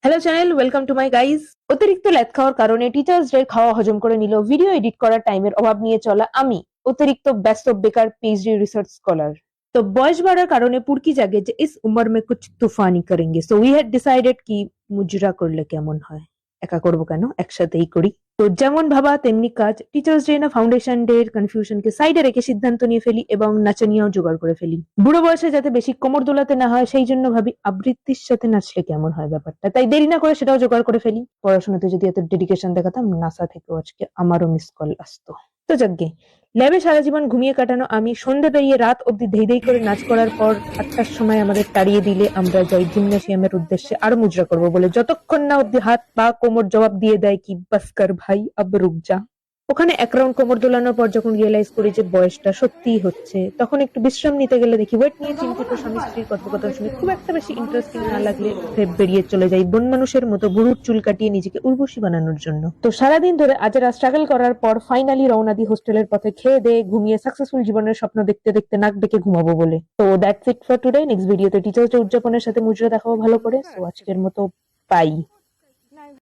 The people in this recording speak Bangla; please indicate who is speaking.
Speaker 1: Hello channel, welcome to my guys. অতিরিক্ত ল্যাদ খাওয়ার কারণে টিচার্স ডে খাওয়া হজম করে নিল, ভিডিও এডিট করার টাইমের অভাব নিয়ে চলা আমি, অতিরিক্ত ব্যস্ত বেকার পিএইচডি রিসার্চ স্কলার। তো বয়স বাড়ার কারণে পুরকি জাগে যে ইস উমর মে কুছ তুফানি করেঙ্গে, সো উই হ্যাড ডিসাইডেড কি মুজরা করলে কেমন হয়। একা করবো কেন, একসাথেই করি। তো যেমন ভাবা তেমনি কাজ, টিচার্স ডে না ফাউন্ডেশন ডে এর কনফিউশনকে সাইডে রেখে সিদ্ধান্ত নিয়ে ফেলি এবং নাচনিয়াও জোগাড় করে ফেলি। বুড়ো বয়সে যাতে বেশি কোমর দোলাতে না হয় সেই জন্য ভাবি আবৃত্তির সাথে নাচলে কেমন হয় ব্যাপারটা। তাই দেরি না করে সেটাও জোগাড় করে ফেলি। পড়াশোনাতে যদি এত ডেডিকেশন দেখাতাম, নাসা থেকেও আজকে আমারও মিস কল আসতো। তো যাকগে, ল্যাবে সারা জীবন ঘুমিয়ে কাটানো আমি সন্ধ্যে পেরিয়ে রাত অব্দি ধেই ধেই করে নাচ করার পর 8টার সময় আমাদের তাড়িয়ে দিলে আমরা যাই জিমনাসিয়ামের উদ্দেশ্যে আরো মুজরা করবো বলে, যতক্ষণ না অব্দি হাত পা কোমর জবাব দিয়ে দেয় কি বাস কর ভাই আব রুক যা। ওখানে এক রাউন্ড কোমর দোলানোর পর যখন রিয়েলাইজ করি যে বয়সটা সত্যিই হচ্ছে, তখন একটু বিশ্রাম নিতে গেলে দেখি ওয়েট নিয়ে চিন্তিত স্বামী স্ত্রীর কথোপকথন শুনে খুব একটা বেশি ইন্টারেস্টিং না লাগলে বেরিয়ে চলে যাই বন মানুষের মতো বুড়ুর চুল কাটিয়ে নিজেকে উর্বশী বানানোর জন্য। তো সারাদিন ধরে আজেরা স্ট্রাগল করার পর ফাইনালি রওনা দি হোস্টেলের পথে, খেয়ে দিয়ে ঘুমিয়ে সাকসেসফুল জীবনের স্বপ্ন দেখতে দেখতে নাক ডেকে ঘুমাবো বলে। তো that's it for today. Next ভিডিওতে টিচার্স ডে উদযাপনের সাথে মুজরা দেখাবো ভালো করে। সো আজকের মতো বাই।